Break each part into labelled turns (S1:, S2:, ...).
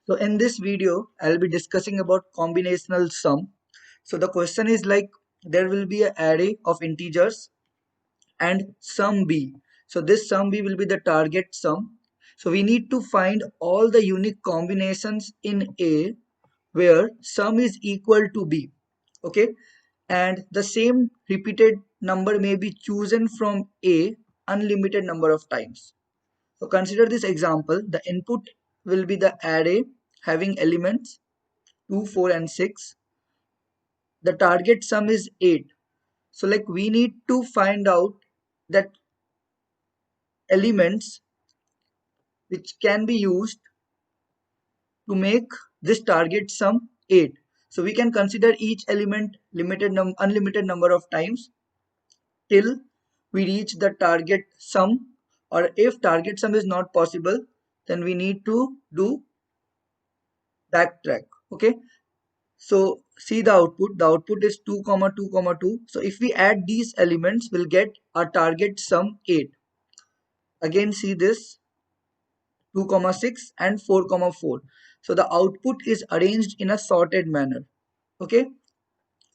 S1: So in this video, I'll be discussing about combinational sum. So the question is like there will be an array of integers and sum b. So this sum b will be the target sum. So we need to find all the unique combinations in A where sum is equal to b. Okay, and the same repeated number may be chosen from A unlimited number of times. So consider this example. The input will be the array having elements 2, 4 and 6. The target sum is 8. So like we need to find out that elements which can be used to make this target sum 8. So we can consider each element unlimited number of times till we reach the target sum, or if target sum is not possible then we need to do backtrack. Okay, so see the output. The output is 2 comma 2 comma 2. So if we add these elements, we'll get our target sum 8. Again see this 2 comma 6 and 4 comma 4. So the output is arranged in a sorted manner. Okay,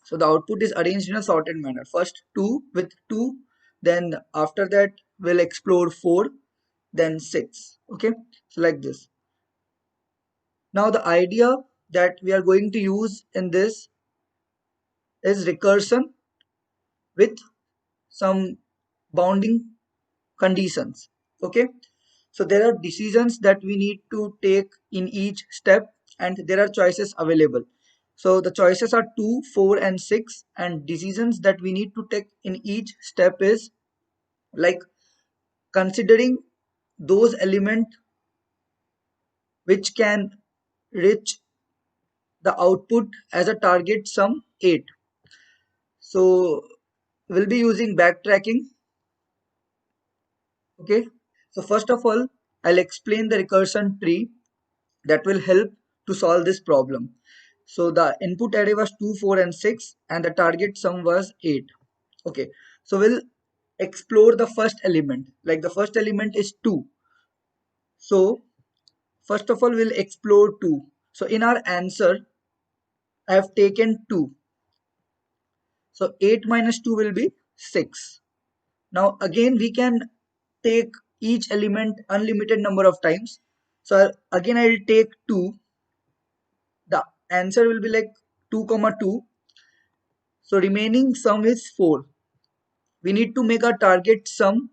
S1: so the output is arranged in a sorted manner. First 2 with 2, then after that we'll explore 4, then 6. Okay, so like this. Now the idea that we are going to use in this is recursion with some bounding conditions. Okay, so there are decisions that we need to take in each step and there are choices available. So the choices are 2, 4 and 6, and decisions that we need to take in each step is like considering those elements which can reach the output as a target sum 8. So we'll be using backtracking. Okay, so first of all I'll explain the recursion tree that will help to solve this problem. So the input array was 2, 4 and 6 and the target sum was 8. Okay, so we'll explore the first element. Like the first element is 2. So first of all we'll explore 2. So in our answer I have taken 2. So 8 minus 2 will be 6. Now again we can take each element unlimited number of times. So again I will take 2. The answer will be like 2 comma 2. So remaining sum is 4. We need to make our target sum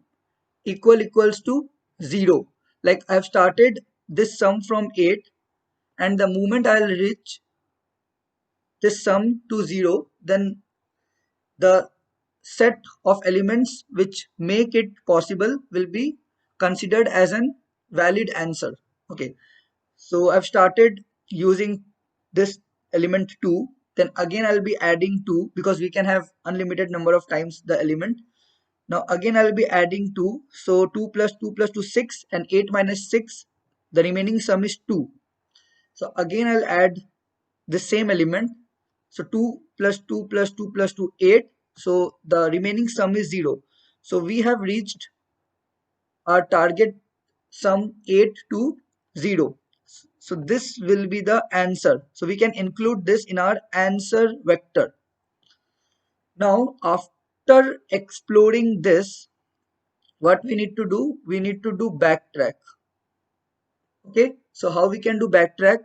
S1: equals to 0. Like I've started this sum from 8, and the moment I'll reach this sum to 0, then the set of elements which make it possible will be considered as an valid answer. Okay, so I've started using this element 2, then again I'll be adding 2 because we can have unlimited number of times the element. Now again I'll be adding 2, so 2 plus 2 plus 2 6 and 8 minus 6, the remaining sum is 2. So again I'll add the same element, so 2 plus 2 plus 2 plus 2 8, so the remaining sum is 0. So we have reached our target sum 8 to 0. So this will be the answer. So we can include this in our answer vector. Now after exploring this, what we need to do? We need to do backtrack. Okay, so how we can do backtrack?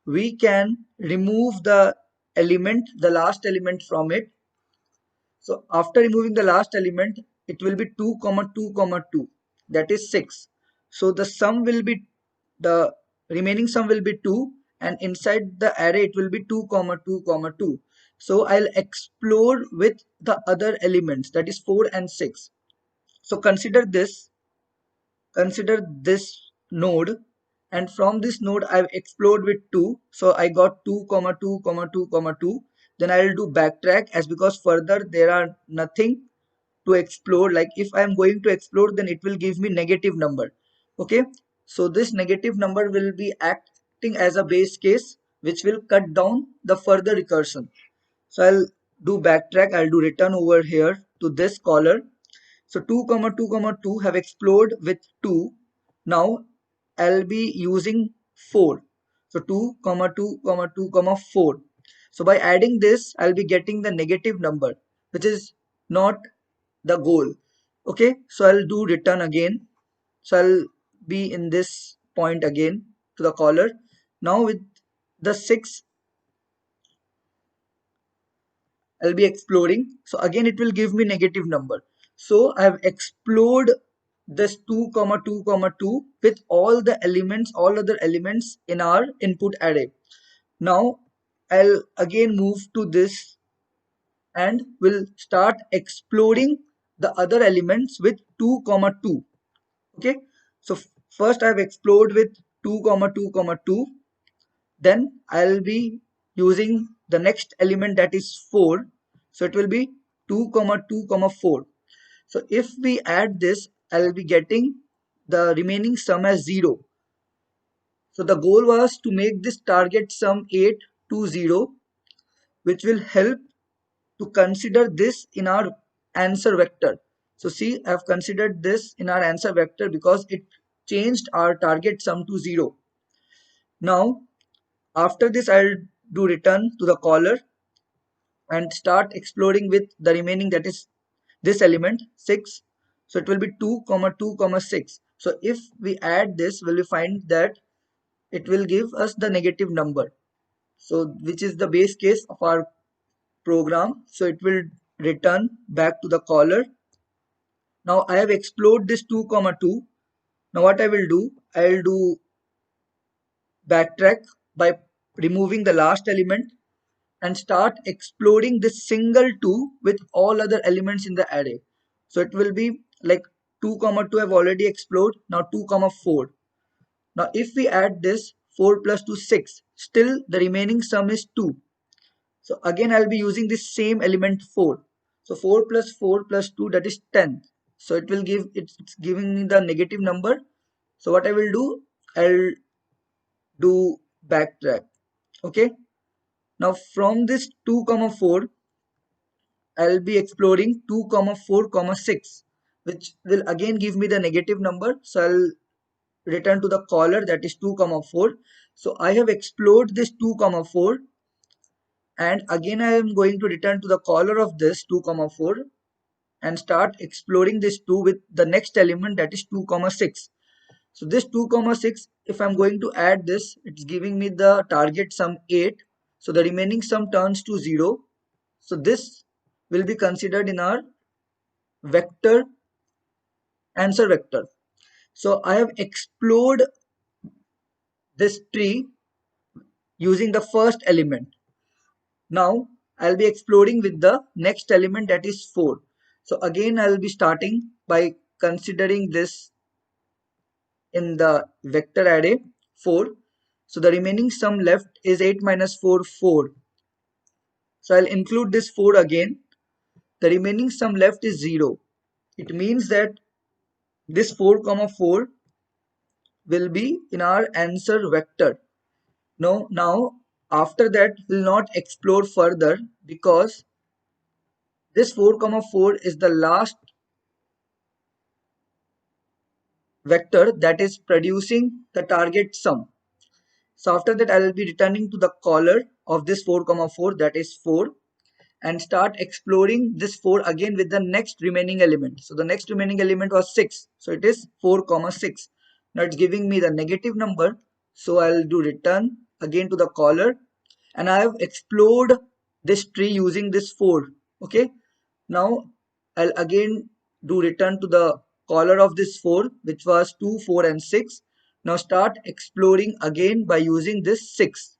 S1: We can remove the element, the last element from it. So after removing the last element, it will be 2 comma 2 comma 2, that is 6. So the sum will be, the remaining sum will be 2, and inside the array it will be 2 comma 2 comma 2. So I'll explore with the other elements, that is 4 and 6. So consider this node, and from this node I've explored with 2, so I got 2 comma 2 comma 2 comma 2. Then I'll do backtrack, as because further there are nothing to explore. Like if I'm going to explore, then it will give me negative number. Okay, so this negative number will be acting as a base case which will cut down the further recursion. So I'll do backtrack, I'll do return over here to this caller. So 2 comma 2 comma 2 have explored with 2. Now I'll be using 4. So 2 comma 2 comma 2 comma 4. So by adding this, I'll be getting the negative number, which is not the goal. Okay, so I'll do return again. So I'll be in this point again to the caller. Now with the 6, I'll be exploring. So again, it will give me negative number. So I have explored this 2 comma 2 comma 2 with all the elements, all other elements in our input array. Now I'll again move to this and will start exploring the other elements with 2 comma 2. Okay, so first I have explored with 2 comma 2 comma 2. Then I'll be using the next element, that is 4. So it will be 2 comma 2 comma 4. So if we add this, I'll be getting the remaining sum as 0. So the goal was to make this target sum 8 to 0, which will help to consider this in our answer vector. So see, I have considered this in our answer vector because it changed our target sum to 0. Now after this, I'll do return to the caller and start exploring with the remaining, that is this element 6. So it will be 2 comma 2 comma 6. So if we add this, will we find that it will give us the negative number, so which is the base case of our program. So it will return back to the caller. Now I have explored this 2 comma 2. Now what I will do, I'll do backtrack by removing the last element and start exploring this single 2 with all other elements in the array. So it will be like 2 comma 2 I've already explored. Now 2 comma 4. Now if we add this, 4 plus 2 6, still the remaining sum is 2. So again I'll be using this same element 4. So 4 plus 4 plus 2, that is 10. So it will give, it's giving me the negative number. So what I will do, I'll do backtrack. Okay. Now from this 2 comma 4, I'll be exploring 2 comma 4 comma 6, which will again give me the negative number. So I'll return to the caller, that is 2 comma 4. So I have explored this 2 comma 4, and again I am going to return to the caller of this 2 comma 4 and start exploring this 2 with the next element, that is 2 comma 6. So this 2 comma 6, if I'm going to add this, it's giving me the target sum 8. So the remaining sum turns to 0. So this will be considered in our vector, answer vector. So I have explored this tree using the first element. Now I'll be exploring with the next element, that is 4. So again I'll be starting by considering this in the vector array 4. So the remaining sum left is 8 minus 4, 4. So I'll include this 4 again. The remaining sum left is 0. It means that this 4 comma 4 will be in our answer vector. No, now after that we'll not explore further because this 4 comma 4 is the last vector that is producing the target sum. So after that I will be returning to the caller of this 4 comma 4, that is 4, and start exploring this 4 again with the next remaining element. So the next remaining element was 6. So it is 4 comma 6. Now it's giving me the negative number. So I'll do return again to the caller, and I have explored this tree using this 4. Okay. Now I'll again do return to the caller of this 4, which was 2, 4 and 6. Now start exploring again by using this 6.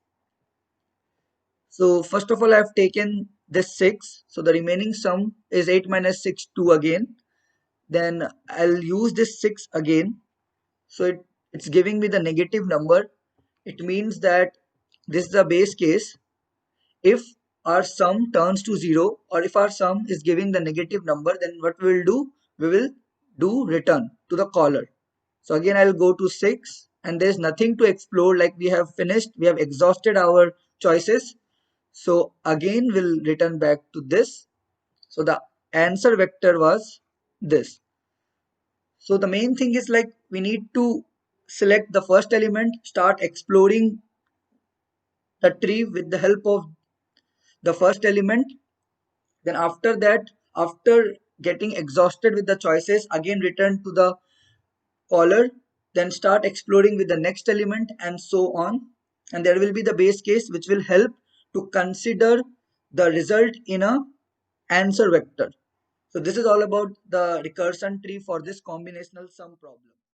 S1: So first of all, I have taken this 6. So the remaining sum is 8 minus 6, 2 again. Then I'll use this 6 again. So it's giving me the negative number. It means that this is the base case. If our sum turns to 0, or if our sum is giving the negative number, then what we will do? We will do return to the caller. So again, I'll go to 6, and there's nothing to explore, like we have finished. We have exhausted our choices. So again we'll return back to this. So the answer vector was this. So the main thing is, like, we need to select the first element, start exploring the tree with the help of the first element. Then after that, after getting exhausted with the choices, again return to the caller, then start exploring with the next element and so on. And there will be the base case which will help to consider the result in a answer vector. So this is all about the recursion tree for this combinational sum problem.